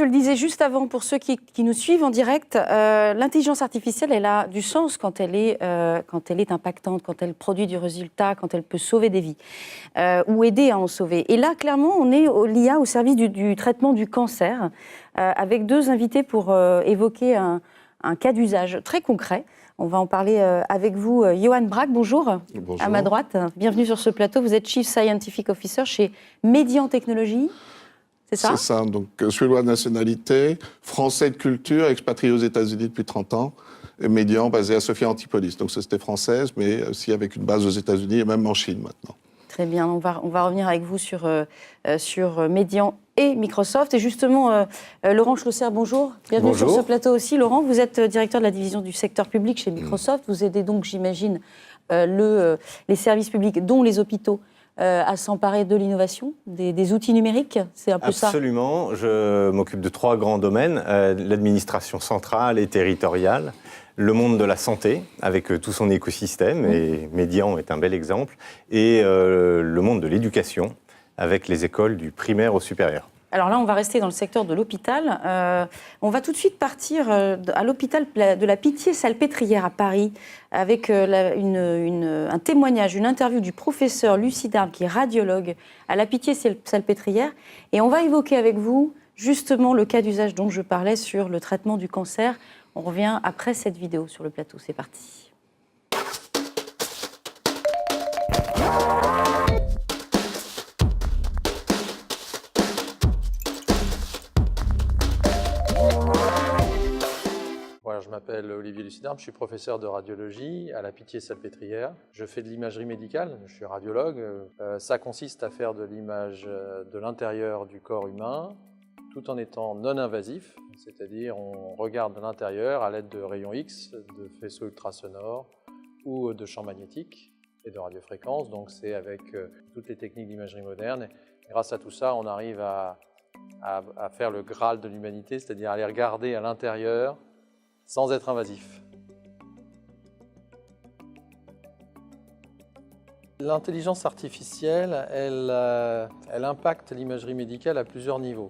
je le disais juste avant, pour ceux qui nous suivent en direct, l'intelligence artificielle, elle a du sens quand elle est impactante, quand elle produit du résultat, quand elle peut sauver des vies, ou aider à en sauver. Et là, clairement, on est l'IA au service du traitement du cancer, avec deux invités pour évoquer un cas d'usage très concret. On va en parler avec vous. Johan Braque, bonjour. Bonjour. À ma droite, bienvenue sur ce plateau. Vous êtes Chief Scientific Officer chez Médian Technologies. C'est ça ? C'est ça. Donc, suédois de nationalité, français de culture, expatrié aux États-Unis depuis 30 ans, et Médian basé à Sophia Antipolis. Donc, société française, mais aussi avec une base aux États-Unis et même en Chine maintenant. Très bien. On va revenir avec vous sur Médian et Microsoft. Et justement, Laurent Schlosser, bonjour. Bienvenue Bonjour. sur ce plateau aussi. Laurent, vous êtes directeur de la division du secteur public chez Microsoft. Vous aidez donc, j'imagine, les services publics, dont les hôpitaux, à s'emparer de l'innovation, des outils numériques. C'est un peu ça. Absolument. Je m'occupe de 3 grands domaines. L'administration centrale et territoriale, le monde de la santé, avec tout son écosystème, et Médian est un bel exemple, et le monde de l'éducation, avec les écoles du primaire au supérieur. Alors là, on va rester dans le secteur de l'hôpital. On va tout de suite partir à l'hôpital de la Pitié-Salpêtrière à Paris, avec un témoignage, une interview du professeur Lucie Darbe, qui est radiologue à la Pitié-Salpêtrière. Et on va évoquer avec vous justement le cas d'usage dont je parlais sur le traitement du cancer. On revient après cette vidéo sur le plateau. C'est parti. Voilà, je m'appelle Olivier Lucie Darbe, je suis professeur de radiologie à la Pitié-Salpêtrière. Je fais de l'imagerie médicale, je suis radiologue. Ça consiste à faire de l'image de l'intérieur du corps humain, tout en étant non invasif, c'est-à-dire on regarde de l'intérieur à l'aide de rayons X, de faisceaux ultrasonores ou de champs magnétiques et de radiofréquences. Donc c'est avec toutes les techniques d'imagerie moderne. Et grâce à tout ça, on arrive à faire le Graal de l'humanité, c'est-à-dire aller regarder à l'intérieur sans être invasif. L'intelligence artificielle, elle impacte l'imagerie médicale à plusieurs niveaux.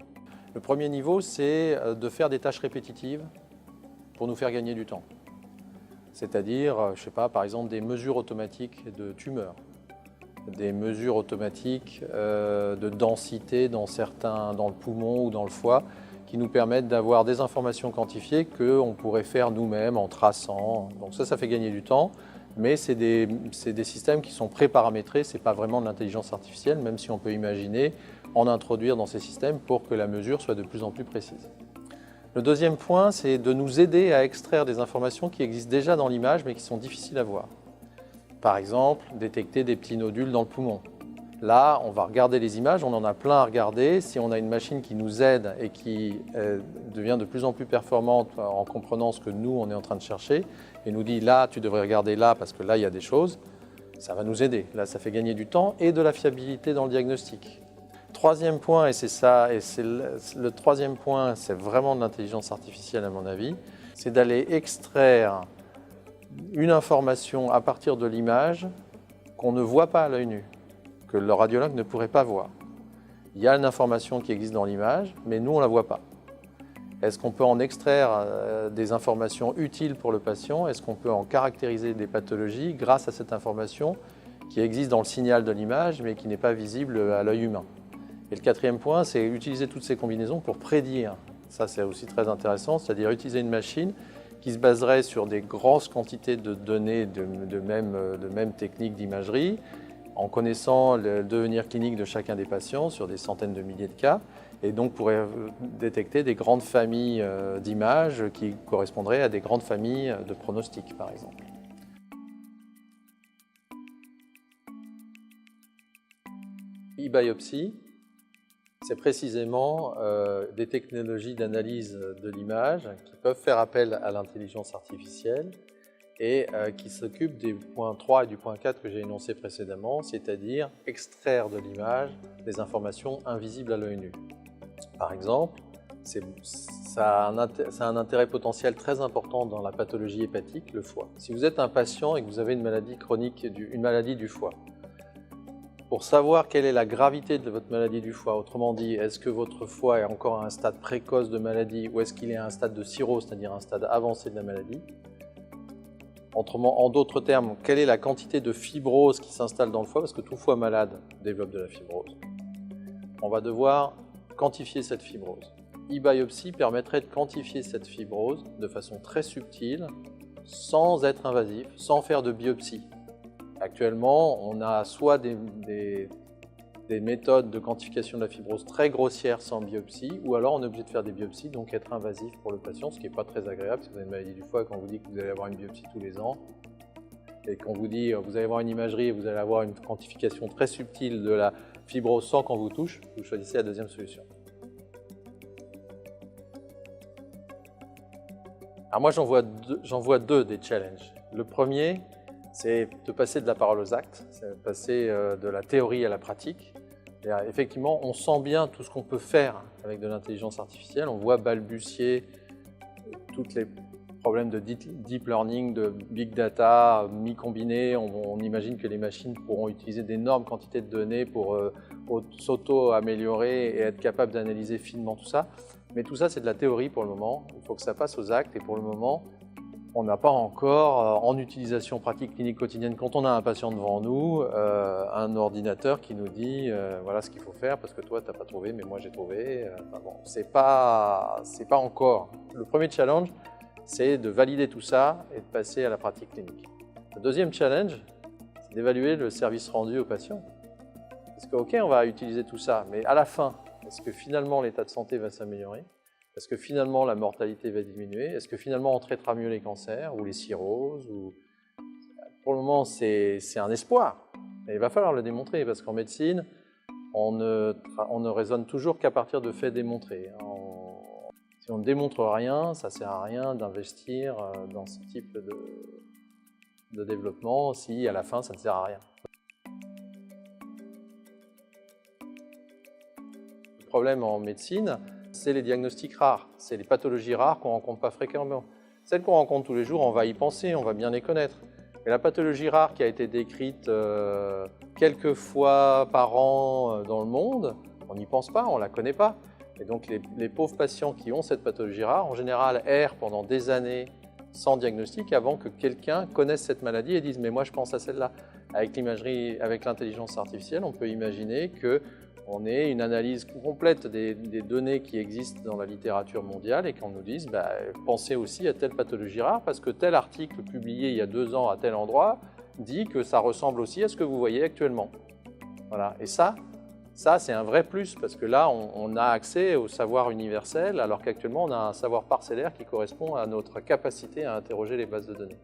Le premier niveau, c'est de faire des tâches répétitives pour nous faire gagner du temps. C'est-à-dire, je sais pas, par exemple, des mesures automatiques de tumeurs, des mesures automatiques de densité dans le poumon ou dans le foie, qui nous permettent d'avoir des informations quantifiées qu'on pourrait faire nous-mêmes en traçant. Donc ça fait gagner du temps, mais c'est des systèmes qui sont pré-paramétrés, ce n'est pas vraiment de l'intelligence artificielle, même si on peut imaginer en introduire dans ces systèmes pour que la mesure soit de plus en plus précise. Le deuxième point, c'est de nous aider à extraire des informations qui existent déjà dans l'image, mais qui sont difficiles à voir. Par exemple, détecter des petits nodules dans le poumon. Là, on va regarder les images, on en a plein à regarder. Si on a une machine qui nous aide et qui devient de plus en plus performante en comprenant ce que nous, on est en train de chercher, et nous dit là, tu devrais regarder là parce que là, il y a des choses, ça va nous aider. Là, ça fait gagner du temps et de la fiabilité dans le diagnostic. Troisième point, et c'est ça, et c'est le troisième point, c'est vraiment de l'intelligence artificielle à mon avis, c'est d'aller extraire une information à partir de l'image qu'on ne voit pas à l'œil nu, que le radiologue ne pourrait pas voir. Il y a une information qui existe dans l'image, mais nous, on ne la voit pas. Est-ce qu'on peut en extraire des informations utiles pour le patient? Est-ce qu'on peut en caractériser des pathologies grâce à cette information qui existe dans le signal de l'image, mais qui n'est pas visible à l'œil humain? Et le quatrième point, c'est utiliser toutes ces combinaisons pour prédire. Ça, c'est aussi très intéressant, c'est-à-dire utiliser une machine qui se baserait sur des grosses quantités de données de même techniques d'imagerie, en connaissant le devenir clinique de chacun des patients sur des centaines de milliers de cas, et donc pourrait détecter des grandes familles d'images qui correspondraient à des grandes familles de pronostics, par exemple. E-biopsy, c'est précisément des technologies d'analyse de l'image qui peuvent faire appel à l'intelligence artificielle et qui s'occupe des points 3 et du point 4 que j'ai énoncé précédemment, c'est-à-dire extraire de l'image des informations invisibles à l'œil nu. Par exemple, ça a un intérêt potentiel très important dans la pathologie hépatique, le foie. Si vous êtes un patient et que vous avez une maladie chronique, une maladie du foie, Pour savoir quelle est la gravité de votre maladie du foie, autrement dit, est-ce que votre foie est encore à un stade précoce de maladie ou est-ce qu'il est à un stade de cirrhose, c'est-à-dire un stade avancé de la maladie? En d'autres termes, quelle est la quantité de fibrose qui s'installe dans le foie, parce que tout foie malade développe de la fibrose. On va devoir quantifier cette fibrose. E-biopsie permettrait de quantifier cette fibrose de façon très subtile, sans être invasif, sans faire de biopsie. Actuellement, on a soit des méthodes de quantification de la fibrose très grossières sans biopsie, ou alors on est obligé de faire des biopsies, donc être invasif pour le patient, ce qui n'est pas très agréable. Si vous avez une maladie du foie, quand on vous dit que vous allez avoir une biopsie tous les ans, et qu'on vous dit que vous allez avoir une imagerie et vous allez avoir une quantification très subtile de la fibrose sans qu'on vous touche, vous choisissez la deuxième solution. Alors moi, j'en vois deux des challenges. Le premier, c'est de passer de la parole aux actes, c'est de passer de la théorie à la pratique. Et effectivement, on sent bien tout ce qu'on peut faire avec de l'intelligence artificielle. On voit balbutier tous les problèmes de deep learning, de big data, mi-combinés. On imagine que les machines pourront utiliser d'énormes quantités de données pour s'auto-améliorer et être capables d'analyser finement tout ça. Mais tout ça, c'est de la théorie pour le moment. Il faut que ça passe aux actes et pour le moment, on n'a pas encore, en utilisation pratique clinique quotidienne, quand on a un patient devant nous, un ordinateur qui nous dit voilà ce qu'il faut faire parce que toi, tu n'as pas trouvé, mais moi j'ai trouvé. Enfin bon, c'est pas encore. Le premier challenge, c'est de valider tout ça et de passer à la pratique clinique. Le deuxième challenge, c'est d'évaluer le service rendu au patient. Parce que, ok, on va utiliser tout ça, mais à la fin, est-ce que finalement l'état de santé va s'améliorer ? Est-ce que finalement la mortalité va diminuer? Est-ce que finalement on traitera mieux les cancers ou les cirrhoses Pour le moment, c'est un espoir. Mais il va falloir le démontrer parce qu'en médecine, on ne raisonne toujours qu'à partir de faits démontrés. Si on ne démontre rien, ça ne sert à rien d'investir dans ce type de développement si à la fin ça ne sert à rien. Le problème en médecine, c'est les diagnostics rares, c'est les pathologies rares qu'on ne rencontre pas fréquemment. Celles qu'on rencontre tous les jours, on va y penser, on va bien les connaître. Mais la pathologie rare qui a été décrite quelques fois par an dans le monde, on n'y pense pas, on ne la connaît pas. Et donc les pauvres patients qui ont cette pathologie rare, en général, errent pendant des années sans diagnostic avant que quelqu'un connaisse cette maladie et dise « mais moi je pense à celle-là ». Avec l'imagerie, avec l'intelligence artificielle, on peut imaginer qu'on ait une analyse complète des données qui existent dans la littérature mondiale et qu'on nous dise pensez aussi à telle pathologie rare parce que tel article publié il y a 2 ans à tel endroit dit que ça ressemble aussi à ce que vous voyez actuellement. Voilà. Et ça c'est un vrai plus parce que là, on a accès au savoir universel alors qu'actuellement, on a un savoir parcellaire qui correspond à notre capacité à interroger les bases de données.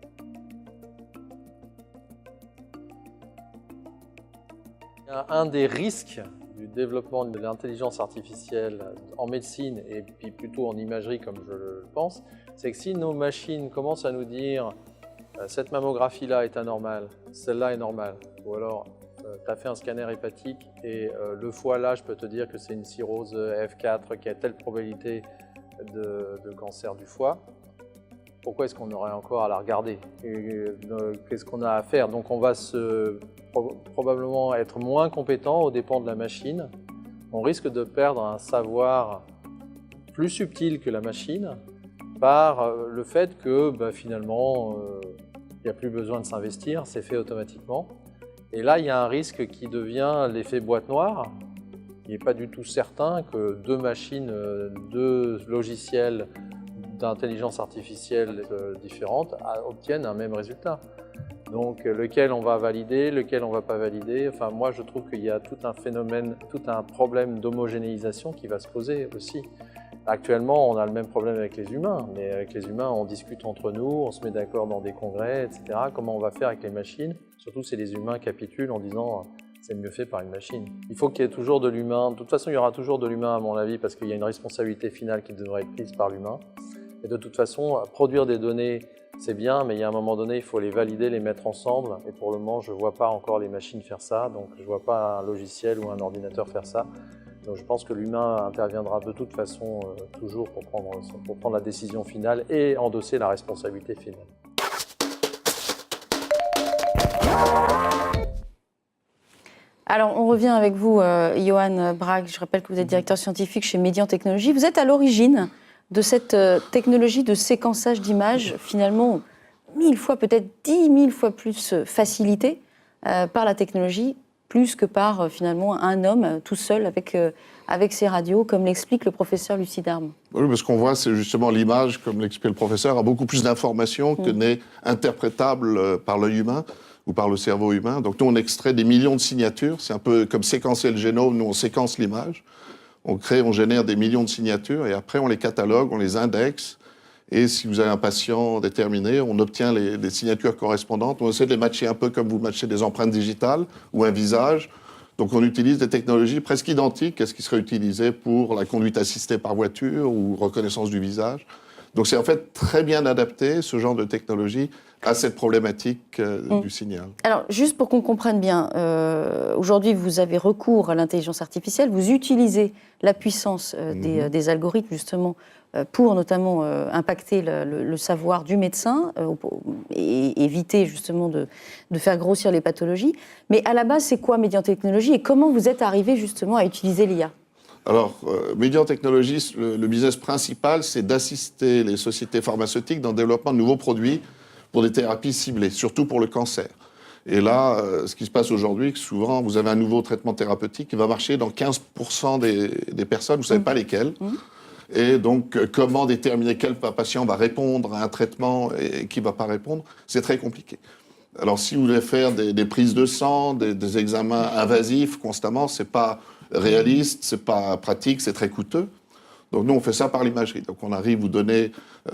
Un des risques du développement de l'intelligence artificielle en médecine et puis plutôt en imagerie comme je le pense, c'est que si nos machines commencent à nous dire cette mammographie-là est anormale, celle-là est normale, ou alors tu as fait un scanner hépatique et le foie là, je peux te dire que c'est une cirrhose F4 qui a telle probabilité de cancer du foie, pourquoi est-ce qu'on aurait encore à la regarder? Qu'est-ce qu'on a à faire? Donc on va probablement être moins compétent aux dépens de la machine. On risque de perdre un savoir plus subtil que la machine par le fait que finalement il n'y a plus besoin de s'investir, c'est fait automatiquement. Et là, il y a un risque qui devient l'effet boîte noire. Il n'est pas du tout certain que 2 machines, 2 logiciels d'intelligence artificielle différentes obtiennent un même résultat. Donc, lequel on va valider, lequel on ne va pas valider. Enfin, moi, je trouve qu'il y a tout un phénomène, tout un problème d'homogénéisation qui va se poser aussi. Actuellement, on a le même problème avec les humains, mais avec les humains, on discute entre nous, on se met d'accord dans des congrès, etc. Comment on va faire avec les machines? Surtout si les humains capitulent en disant c'est mieux fait par une machine. Il faut qu'il y ait toujours de l'humain. De toute façon, il y aura toujours de l'humain à mon avis parce qu'il y a une responsabilité finale qui devrait être prise par l'humain. Et de toute façon, produire des données, c'est bien, mais il y a un moment donné, il faut les valider, les mettre ensemble. Et pour le moment, je ne vois pas encore les machines faire ça. Donc, je ne vois pas un logiciel ou un ordinateur faire ça. Donc, je pense que l'humain interviendra de toute façon toujours pour prendre la décision finale et endosser la responsabilité finale. Alors, on revient avec vous, Johan Bragg. Je rappelle que vous êtes directeur scientifique chez Médian Technologies. Vous êtes à l'origine de cette technologie de séquençage d'images, finalement 1000 fois, peut-être 10 000 fois plus facilitée par la technologie, plus que par finalement un homme tout seul avec ses radios, comme l'explique le professeur Lucie Darme. Oui, parce qu'on voit, c'est justement l'image, comme l'explique le professeur, a beaucoup plus d'informations que n'est interprétable par l'œil humain ou par le cerveau humain. Donc nous, on extrait des millions de signatures. C'est un peu comme séquencer le génome. Nous, on séquence l'image. On génère des millions de signatures et après, on les catalogue, on les indexe. Et si vous avez un patient déterminé, on obtient les signatures correspondantes. On essaie de les matcher un peu comme vous matchez des empreintes digitales ou un visage. Donc on utilise des technologies presque identiques à ce qui serait utilisé pour la conduite assistée par voiture ou reconnaissance du visage. Donc c'est en fait très bien adapté, ce genre de technologie, à cette problématique du signal. Alors, juste pour qu'on comprenne bien, aujourd'hui, vous avez recours à l'intelligence artificielle, vous utilisez la puissance des algorithmes, justement, pour notamment impacter le savoir du médecin et éviter, justement, de faire grossir les pathologies. Mais à la base, c'est quoi Médian Technologies et comment vous êtes arrivé, justement, à utiliser l'IA ? Alors, Médian Technologies, le business principal, c'est d'assister les sociétés pharmaceutiques dans le développement de nouveaux produits pour des thérapies ciblées, surtout pour le cancer. Et là, ce qui se passe aujourd'hui, c'est que souvent, vous avez un nouveau traitement thérapeutique qui va marcher dans 15% des personnes, vous ne savez pas lesquelles. Et donc, comment déterminer quel patient va répondre à un traitement et qui ne va pas répondre, c'est très compliqué. Alors, si vous voulez faire des prises de sang, des examens invasifs constamment, ce n'est pas réaliste, ce n'est pas pratique, c'est très coûteux. Donc nous, on fait ça par l'imagerie. Donc on arrive, vous donner,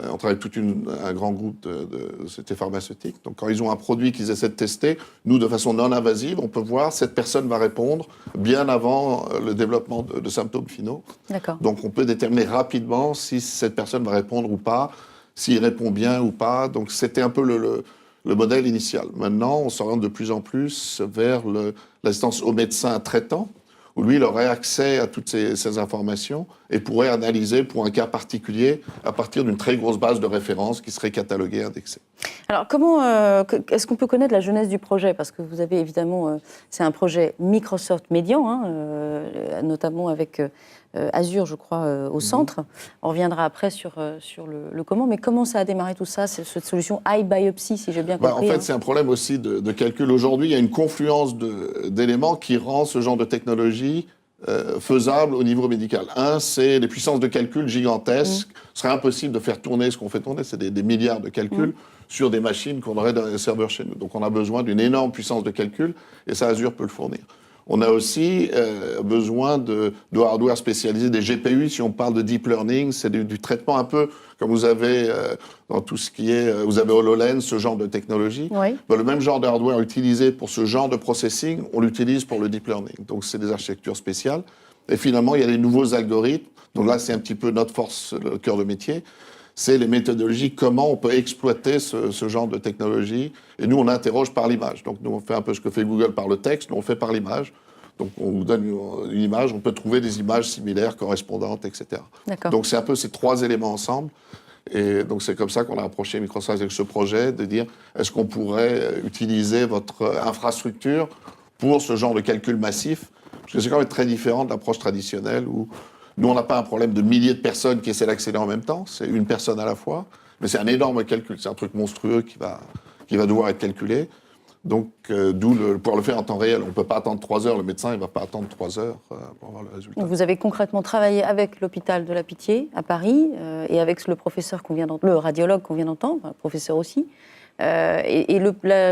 on travaille avec un grand groupe de sociétés pharmaceutiques. Donc quand ils ont un produit qu'ils essaient de tester, nous, de façon non invasive, on peut voir cette personne va répondre bien avant le développement de symptômes finaux. D'accord. Donc on peut déterminer rapidement si cette personne va répondre ou pas, s'il répond bien ou pas. Donc c'était un peu le modèle initial. Maintenant, on s'oriente de plus en plus vers l'assistance au médecin traitant, où lui, il aurait accès à toutes ces informations et pourrait analyser pour un cas particulier à partir d'une très grosse base de références qui serait cataloguée, indexée. Alors, comment est-ce qu'on peut connaître la jeunesse du projet ? Parce que vous avez évidemment, c'est un projet Microsoft Médian, notamment avec Azure, je crois, au centre. On reviendra après sur le comment. Mais comment ça a démarré tout ça, cette solution iBiopsy, si j'ai bien compris? En fait, c'est un problème aussi de calcul. Aujourd'hui, il y a une confluence d'éléments qui rend ce genre de technologie faisable au niveau médical. Un, c'est les puissances de calcul gigantesques. Ce serait impossible de faire tourner ce qu'on fait tourner, c'est des milliards de calculs sur des machines qu'on aurait dans les serveurs chez nous. Donc on a besoin d'une énorme puissance de calcul, et ça, Azure peut le fournir. On a aussi besoin de hardware spécialisé, des GPU. Si on parle de deep learning, c'est du traitement un peu comme vous avez dans tout ce qui est... vous avez HoloLens, ce genre de technologie. Oui. Le même genre de hardware utilisé pour ce genre de processing, on l'utilise pour le deep learning. Donc c'est des architectures spéciales. Et finalement, il y a des nouveaux algorithmes. Donc là, c'est un petit peu notre force, le cœur de métier. C'est les méthodologies, comment on peut exploiter ce genre de technologie. Et nous, on interroge par l'image. Donc nous, on fait un peu ce que fait Google par le texte, nous, on fait par l'image. Donc on vous donne une image, on peut trouver des images similaires, correspondantes, etc. D'accord. Donc c'est un peu ces trois éléments ensemble. Et donc c'est comme ça qu'on a approché Microsoft avec ce projet, de dire, est-ce qu'on pourrait utiliser votre infrastructure pour ce genre de calcul massif? Parce que c'est quand même très différent de l'approche traditionnelle où nous, on n'a pas un problème de milliers de personnes qui essaient d'accéder en même temps, c'est une personne à la fois, mais c'est un énorme calcul, c'est un truc monstrueux qui va devoir être calculé. Donc, d'où pouvoir le faire en temps réel. On ne peut pas attendre 3 heures, le médecin ne va pas attendre 3 heures pour avoir le résultat. Donc vous avez concrètement travaillé avec l'hôpital de la Pitié à Paris et avec le professeur le radiologue qu'on vient d'entendre, le professeur aussi.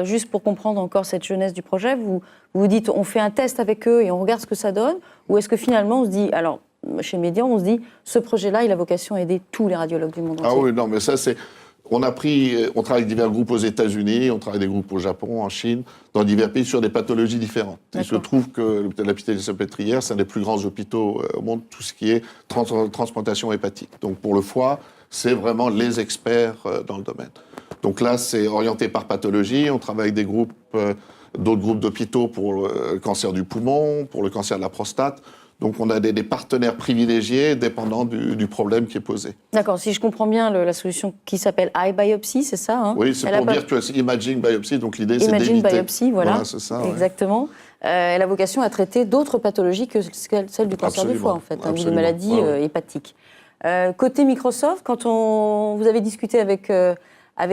Juste pour comprendre encore cette jeunesse du projet, vous dites on fait un test avec eux et on regarde ce que ça donne, ou est-ce que finalement on se dit, alors chez Médian, on se dit ce projet-là, il a vocation à aider tous les radiologues du monde entier? Ah oui, non, mais ça c'est... On travaille avec divers groupes aux États-Unis, on travaille avec des groupes au Japon, en Chine, dans divers pays sur des pathologies différentes. Il se trouve que l'hôpital de la Pitié-Salpêtrière, c'est un des plus grands hôpitaux au monde, tout ce qui est transplantation hépatique. Donc pour le foie, c'est vraiment les experts dans le domaine. Donc là, c'est orienté par pathologie. On travaille avec d'autres groupes d'hôpitaux pour le cancer du poumon, pour le cancer de la prostate. Donc on a des partenaires privilégiés dépendant du problème qui est posé. D'accord, si je comprends bien, la solution qui s'appelle iBiopsy, c'est ça, hein? Oui, c'est pour Virtual Imaging Biopsy, donc l'idée c'est d'éviter... Imaging Biopsy, voilà, c'est ça. Exactement. Elle a vocation à traiter d'autres pathologies que celle du cancer du foie, en fait, ou des maladies hépatiques. Côté Microsoft, quand vous avez discuté avec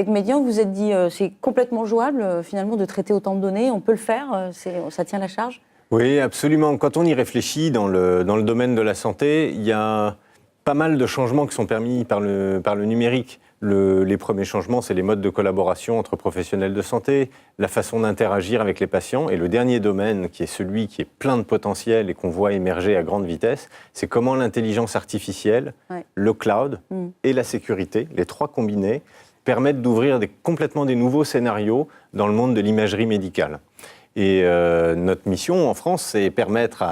Median, vous vous êtes dit c'est complètement jouable, finalement, de traiter autant de données, on peut le faire, ça tient la charge? Oui, absolument. Quand on y réfléchit dans le domaine de la santé, il y a pas mal de changements qui sont permis par le numérique. Les premiers changements, c'est les modes de collaboration entre professionnels de santé, la façon d'interagir avec les patients. Et le dernier domaine, qui est celui qui est plein de potentiel et qu'on voit émerger à grande vitesse, c'est comment l'intelligence artificielle, le cloud et la sécurité, les trois combinés, permettent d'ouvrir complètement des nouveaux scénarios dans le monde de l'imagerie médicale. Et notre mission en France, c'est permettre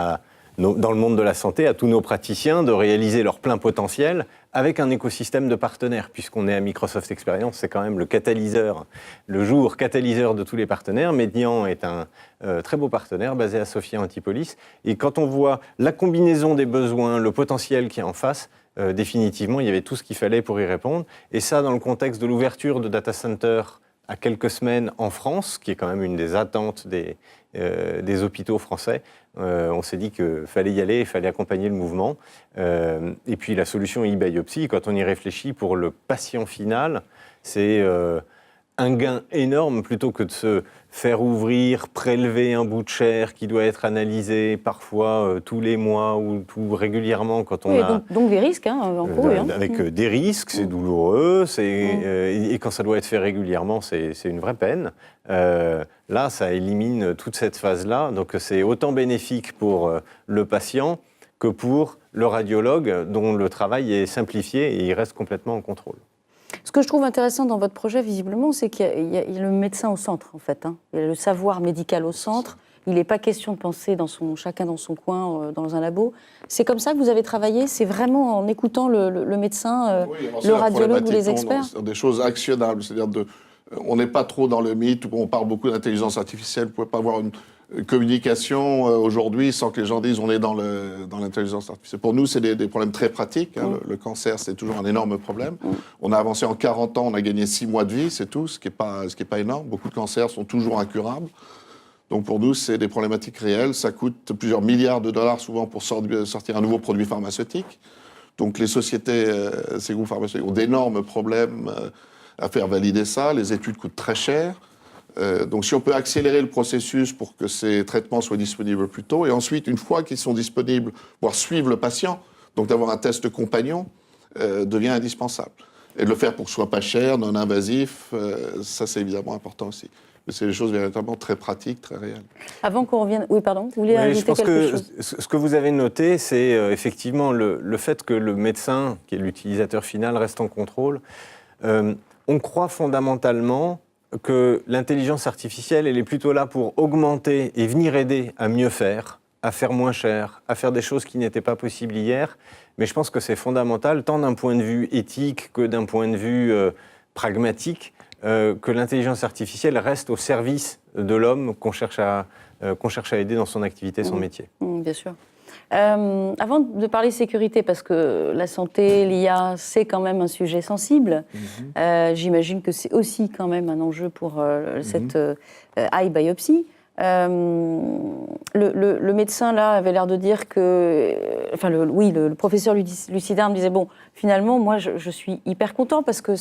dans le monde de la santé à tous nos praticiens de réaliser leur plein potentiel avec un écosystème de partenaires, puisqu'on est à Microsoft Experience, c'est quand même le catalyseur, le jour catalyseur de tous les partenaires. Median est un très beau partenaire basé à Sophia Antipolis. Et quand on voit la combinaison des besoins, le potentiel qui est en face, définitivement, il y avait tout ce qu'il fallait pour y répondre. Et ça, dans le contexte de l'ouverture de data centers à quelques semaines en France, qui est quand même une des attentes des hôpitaux français, on s'est dit qu'il fallait y aller, il fallait accompagner le mouvement. Et puis la solution e-biopsy, quand on y réfléchit, pour le patient final, c'est un gain énorme plutôt que de se faire ouvrir, prélever un bout de chair qui doit être analysé parfois tous les mois ou tout régulièrement quand on a... Donc des risques, encourus. Avec des risques, c'est douloureux, et quand ça doit être fait régulièrement, c'est une vraie peine. Là, ça élimine toute cette phase-là, donc c'est autant bénéfique pour le patient que pour le radiologue dont le travail est simplifié et il reste complètement en contrôle. Ce que je trouve intéressant dans votre projet, visiblement, c'est qu'il y a le médecin au centre, en fait. Il y a le savoir médical au centre. Il n'est pas question de penser chacun dans son coin, dans un labo. C'est comme ça que vous avez travaillé? C'est vraiment en écoutant le médecin, le radiologue ou les experts? C'est des choses actionnables. C'est-à-dire on n'est pas trop dans le mythe où on parle beaucoup d'intelligence artificielle. Vous ne pouvez pas avoir une communication aujourd'hui sans que les gens disent on est dans l'intelligence artificielle. Pour nous, c'est des problèmes très pratiques. Le cancer, c'est toujours un énorme problème. On a avancé en 40 ans, on a gagné 6 mois de vie, c'est tout, ce qui est pas énorme. Beaucoup de cancers sont toujours incurables. Donc pour nous, c'est des problématiques réelles. Ça coûte plusieurs milliards de dollars souvent pour sortir un nouveau produit pharmaceutique. Donc les sociétés, ces groupes pharmaceutiques ont d'énormes problèmes à faire valider ça. Les études coûtent très cher. Donc si on peut accélérer le processus pour que ces traitements soient disponibles plus tôt, et ensuite, une fois qu'ils sont disponibles, pouvoir suivre le patient, donc d'avoir un test compagnon, devient indispensable. Et de le faire pour que ce soit pas cher, non invasif, ça c'est évidemment important aussi. Mais c'est des choses véritablement très pratiques, très réelles. Avant qu'on revienne... Oui, pardon, vous voulez ajouter quelque chose? Ce que vous avez noté, c'est effectivement le fait que le médecin, qui est l'utilisateur final, reste en contrôle. On croit fondamentalement que l'intelligence artificielle, elle est plutôt là pour augmenter et venir aider à mieux faire, à faire moins cher, à faire des choses qui n'étaient pas possibles hier. Mais je pense que c'est fondamental, tant d'un point de vue éthique que d'un point de vue pragmatique, que l'intelligence artificielle reste au service de l'homme qu'on cherche à aider dans son activité, son métier. Bien sûr. Avant de parler sécurité, parce que la santé, l'IA, c'est quand même un sujet sensible, j'imagine que c'est aussi quand même un enjeu pour cette iBiopsy. Le médecin, là, avait l'air de dire que... Enfin, le professeur Lucidar me disait, bon, finalement, moi, je suis hyper content parce que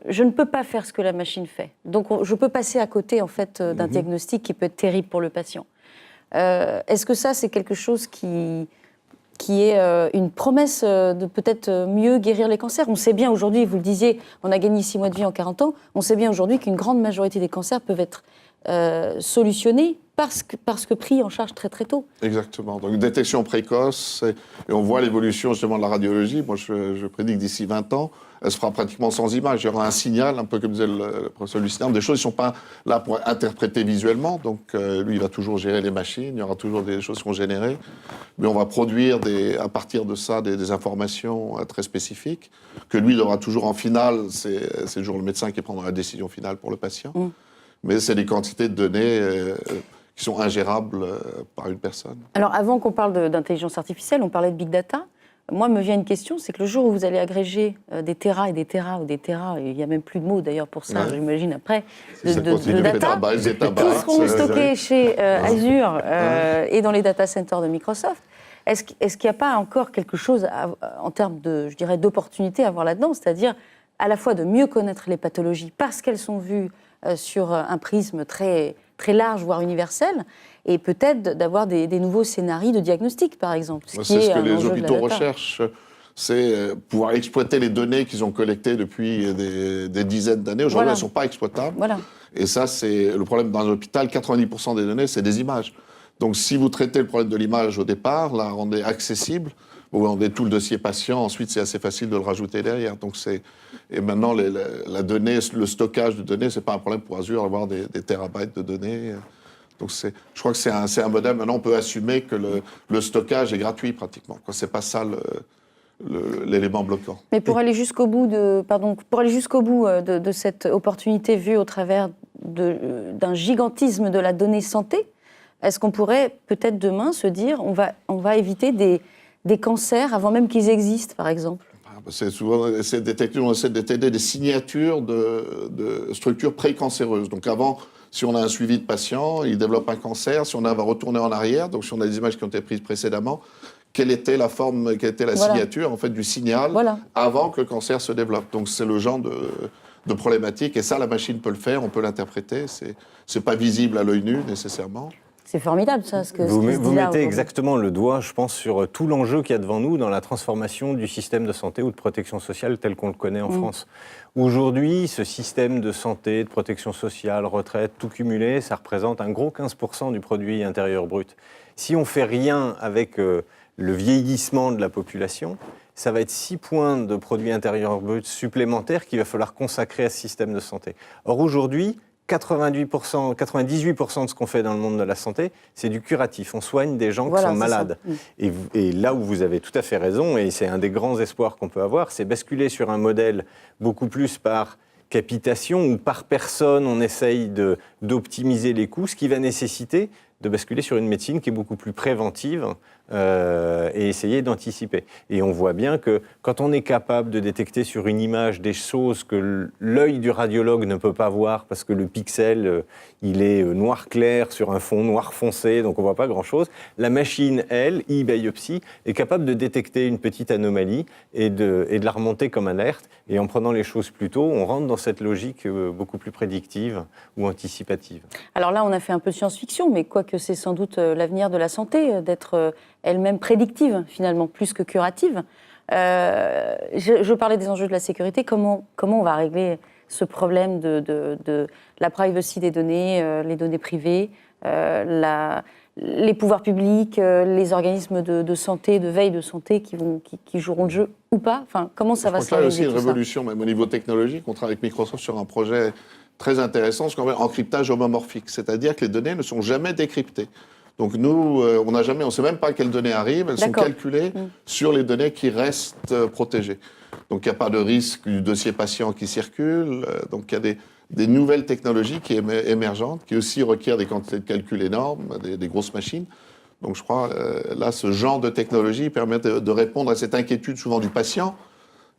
je ne peux pas faire ce que la machine fait. Donc, je peux passer à côté, en fait, d'un diagnostic qui peut être terrible pour le patient. Est-ce que ça, c'est quelque chose qui est une promesse de peut-être mieux guérir les cancers? On sait bien aujourd'hui, vous le disiez, on a gagné 6 mois de vie en 40 ans, on sait bien aujourd'hui qu'une grande majorité des cancers peuvent être solutionnés parce que pris en charge très très tôt. Exactement. Donc détection précoce, et on voit l'évolution justement de la radiologie. Moi, je prédis que d'ici 20 ans, elle se fera pratiquement sans image. Il y aura un signal, un peu comme disait le professeur Lucidar, des choses qui ne sont pas là pour interpréter visuellement. Donc lui, il va toujours gérer les machines, il y aura toujours des choses qui vont générer. Mais on va produire à partir de ça des informations très spécifiques, que lui, il aura toujours en finale, c'est toujours le médecin qui prendra la décision finale pour le patient. Mais c'est des quantités de données qui sont ingérables par une personne. Alors, avant qu'on parle d'intelligence artificielle, on parlait de big data. Moi, me vient une question, c'est que le jour où vous allez agréger des terras et des terras ou des terras, et il n'y a même plus de mots d'ailleurs pour ça, j'imagine, après, de data, qui seront stockés chez Azure et dans les data centers de Microsoft. Est-ce qu'il n'y a pas encore quelque chose en termes de, je dirais, d'opportunité à voir là-dedans, c'est-à-dire à la fois de mieux connaître les pathologies parce qu'elles sont vues sur un prisme très, très large, voire universel, et peut-être d'avoir des nouveaux scénarios de diagnostic, par exemple. C'est ce que les hôpitaux recherchent, c'est pouvoir exploiter les données qu'ils ont collectées depuis des dizaines d'années. Aujourd'hui, elles ne sont pas exploitables. Voilà. Et ça, c'est le problème dans un hôpital. 90% des données, c'est des images. Donc, si vous traitez le problème de l'image au départ, la rendez accessible, vous rendez tout le dossier patient, ensuite, c'est assez facile de le rajouter derrière. Donc, et maintenant, la donnée, le stockage de données, ce n'est pas un problème pour Azure d'avoir des terabytes de données. Donc, je crois que c'est un modèle. Maintenant, on peut assumer que le stockage est gratuit pratiquement. Ce n'est pas ça l'élément bloquant. Mais pour aller jusqu'au bout de cette opportunité vue au travers d'un gigantisme de la donnée santé, est-ce qu'on pourrait peut-être demain se dire on va éviter des cancers avant même qu'ils existent, par exemple? C'est souvent, on essaie de détecter des signatures de structures précancéreuses. Donc avant, si on a un suivi de patient, il développe un cancer, si on va retourner en arrière, donc si on a des images qui ont été prises précédemment, quelle était la forme, quelle était la signature en fait, du signal avant que le cancer se développe. Donc c'est le genre de problématique, et ça la machine peut le faire, on peut l'interpréter, c'est pas visible à l'œil nu nécessairement. C'est formidable, ça, ce que vous mettez aujourd'hui. exactement le doigt, je pense, sur tout l'enjeu qu'il y a devant nous dans la transformation du système de santé ou de protection sociale tel qu'on le connaît en France. Aujourd'hui, ce système de santé, de protection sociale, retraite, tout cumulé, ça représente un gros 15% du produit intérieur brut. Si on ne fait rien avec le vieillissement de la population, ça va être 6 points de produit intérieur brut supplémentaires qu'il va falloir consacrer à ce système de santé. Or, aujourd'hui, 98% de ce qu'on fait dans le monde de la santé, c'est du curatif. On soigne des gens qui sont malades. Et là où vous avez tout à fait raison, et c'est un des grands espoirs qu'on peut avoir, c'est basculer sur un modèle beaucoup plus par capitation ou par personne, on essaye d'optimiser les coûts, ce qui va nécessiter de basculer sur une médecine qui est beaucoup plus préventive et essayer d'anticiper. Et on voit bien que quand on est capable de détecter sur une image des choses que l'œil du radiologue ne peut pas voir parce que le pixel, il est noir clair sur un fond noir foncé, donc on ne voit pas grand-chose, la machine, elle, e-biopsie, est capable de détecter une petite anomalie et de la remonter comme alerte. Et en prenant les choses plus tôt, on rentre dans cette logique beaucoup plus prédictive ou anticipative. Alors là, on a fait un peu de science-fiction, mais quoique c'est sans doute l'avenir de la santé, d'être elle-même prédictive, finalement, plus que curative. Je parlais des enjeux de la sécurité. Comment on va régler ce problème de la privacy des données, les données privées, les pouvoirs publics, les organismes de santé, de veille de santé qui joueront le jeu ou pas? Enfin, comment ça va se réaliser? Il y a aussi une révolution, même au niveau technologique. On travaille avec Microsoft sur un projet très intéressant, ce qu'on appelle encryptage homomorphique. C'est-à-dire que les données ne sont jamais décryptées. Donc nous, on ne sait même pas quelles données arrivent, elles sont calculées sur les données qui restent protégées. Donc il n'y a pas de risque du dossier patient qui circule, donc il y a des nouvelles technologies qui émergentes, qui aussi requièrent des quantités de calcul énormes, des grosses machines. Donc je crois, là, ce genre de technologie permet de répondre à cette inquiétude souvent du patient.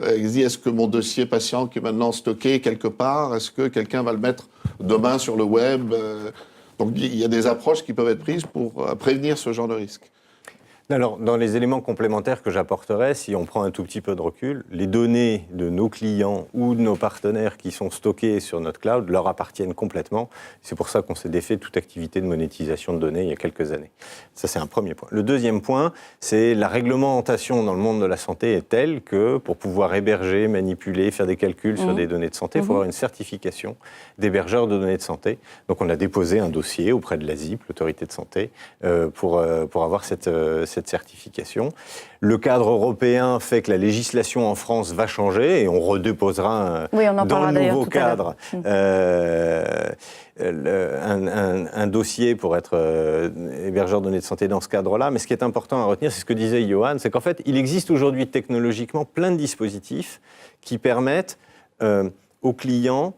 Il dit, est-ce que mon dossier patient qui est maintenant stocké quelque part, est-ce que quelqu'un va le mettre demain sur le web? Donc il y a des approches qui peuvent être prises pour prévenir ce genre de risque. Alors, dans les éléments complémentaires que j'apporterais, si on prend un tout petit peu de recul, les données de nos clients ou de nos partenaires qui sont stockées sur notre cloud leur appartiennent complètement. C'est pour ça qu'on s'est défait toute activité de monétisation de données il y a quelques années. Ça, c'est un premier point. Le deuxième point, c'est la réglementation dans le monde de la santé est telle que pour pouvoir héberger, manipuler, faire des calculs sur des données de santé, il faut avoir une certification d'hébergeur de données de santé. Donc, on a déposé un dossier auprès de l'ASIP, l'autorité de santé, pour avoir cette certification. Le cadre européen fait que la législation en France va changer et on redéposera dans le nouveau cadre un dossier pour être hébergeur de données de santé dans ce cadre-là. Mais ce qui est important à retenir, c'est ce que disait Johan, c'est qu'en fait, il existe aujourd'hui technologiquement plein de dispositifs qui permettent aux clients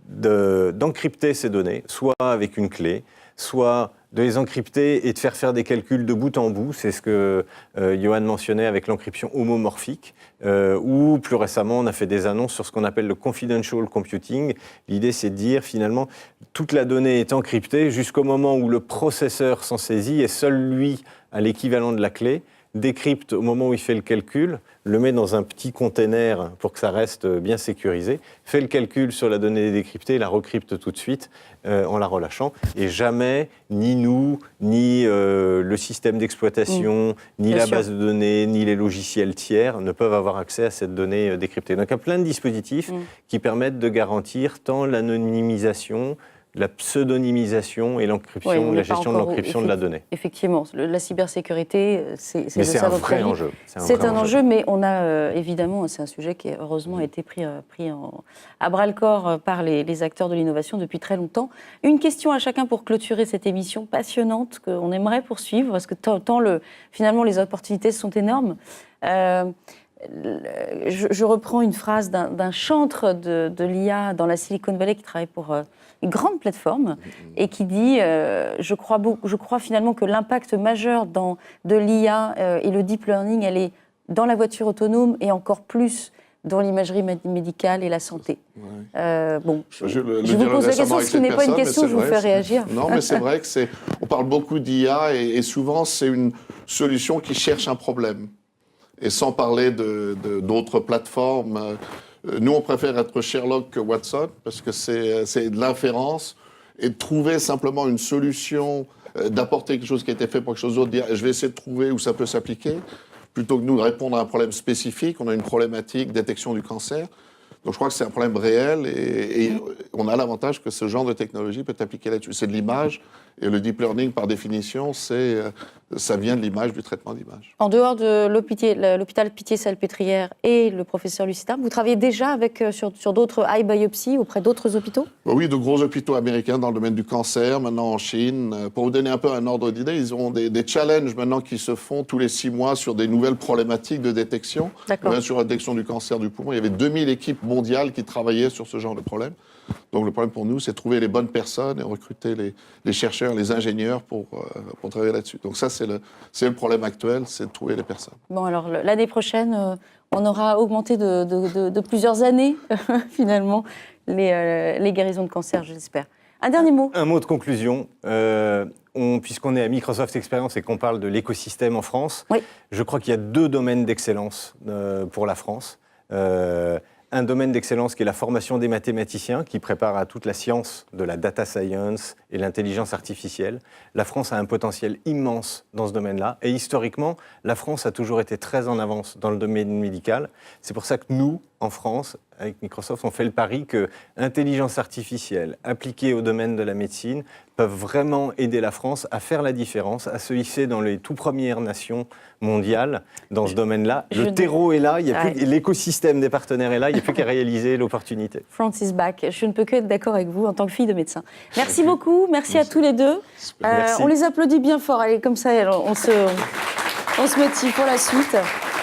d'encrypter ces données, soit avec une clé, soit de les encrypter et de faire des calculs de bout en bout. C'est ce que Johan mentionnait avec l'encryption homomorphique, ou plus récemment, on a fait des annonces sur ce qu'on appelle le confidential computing. L'idée, c'est de dire, finalement, toute la donnée est encryptée jusqu'au moment où le processeur s'en saisit et seul lui a l'équivalent de la clé, décrypte au moment où il fait le calcul, le met dans un petit container pour que ça reste bien sécurisé, fait le calcul sur la donnée décryptée, la recrypte tout de suite en la relâchant. Et jamais, ni nous, ni le système d'exploitation, ni Bien la sûr. base de données, ni les logiciels tiers ne peuvent avoir accès à cette donnée décryptée. Donc il y a plein de dispositifs qui permettent de garantir tant l'anonymisation, la pseudonymisation et l'encryption, Oui, on n'est la pas gestion de encore l'encryption de la donnée. Effectivement, la cybersécurité, c'est Mais de c'est ça un dont vrai il s'agit. enjeu. C'est vrai un enjeu, mais on a évidemment, c'est un sujet qui heureusement a été pris à bras-le-corps par les acteurs de l'innovation depuis très longtemps. Une question à chacun pour clôturer cette émission passionnante qu'on aimerait poursuivre, parce que finalement les opportunités sont énormes. Je reprends une phrase d'un chantre de l'IA dans la Silicon Valley qui travaille pour une grande plateforme et qui dit je crois finalement que l'impact majeur de l'IA et le deep learning, elle est dans la voiture autonome et encore plus dans l'imagerie médicale et la santé. Ouais. Je vous pose la question, ce qui n'est pas une question, je vous fais réagir. Non, mais c'est vrai que on parle beaucoup d'IA et souvent c'est une solution qui cherche un problème. Et sans parler d'autres plateformes, nous on préfère être Sherlock que Watson parce que c'est de l'inférence et de trouver simplement une solution, d'apporter quelque chose qui a été fait pour quelque chose d'autre, dire je vais essayer de trouver où ça peut s'appliquer, plutôt que nous répondre à un problème spécifique. On a une problématique, détection du cancer. Donc je crois que c'est un problème réel et on a l'avantage que ce genre de technologie peut appliquer là-dessus. C'est de l'image et le deep learning, par définition, ça vient de l'image, du traitement d'image. En dehors de l'hôpital Pitié-Salpêtrière et le professeur Lucida, vous travaillez déjà sur d'autres eye biopsies auprès d'autres hôpitaux ? Oui, de gros hôpitaux américains dans le domaine du cancer, maintenant en Chine. Pour vous donner un peu un ordre d'idée, ils ont des challenges maintenant qui se font tous les 6 mois sur des nouvelles problématiques de détection. D'accord. Sur la détection du cancer du poumon, il y avait 2000 équipes mondiales qui travaillaient sur ce genre de problème. Donc le problème pour nous, c'est de trouver les bonnes personnes et recruter les chercheurs, les ingénieurs pour travailler là-dessus. Donc ça, c'est le problème actuel, c'est de trouver les personnes. Bon, alors l'année prochaine, on aura augmenté de plusieurs années, finalement, les guérisons de cancer, j'espère. Un dernier mot. Un mot de conclusion. Puisqu'on est à Microsoft Experience et qu'on parle de l'écosystème en France, Oui. je crois qu'il y a 2 domaines d'excellence pour la France. Un domaine d'excellence qui est la formation des mathématiciens, qui prépare à toute la science de la data science et l'intelligence artificielle. La France a un potentiel immense dans ce domaine-là. Et historiquement, la France a toujours été très en avance dans le domaine médical. C'est pour ça que nous, en France, avec Microsoft, on fait le pari que l'intelligence artificielle appliquée au domaine de la médecine peuvent vraiment aider la France à faire la différence, à se hisser dans les tout premières nations mondiales dans ce domaine-là. Le terreau est là, l'écosystème des partenaires est là, il n'y a plus qu'à réaliser l'opportunité. Francis Bach, je ne peux que être d'accord avec vous en tant que fille de médecin. Merci beaucoup, merci à tous les deux. Merci. On les applaudit bien fort, allez, comme ça on se motive pour la suite.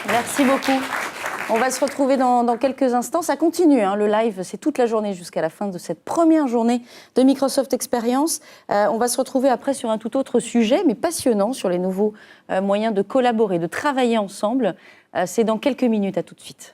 Merci beaucoup. On va se retrouver dans quelques instants. Ça continue, le live, c'est toute la journée jusqu'à la fin de cette première journée de Microsoft Experience. On va se retrouver après sur un tout autre sujet, mais passionnant, sur les nouveaux moyens de collaborer, de travailler ensemble. C'est dans quelques minutes, à tout de suite.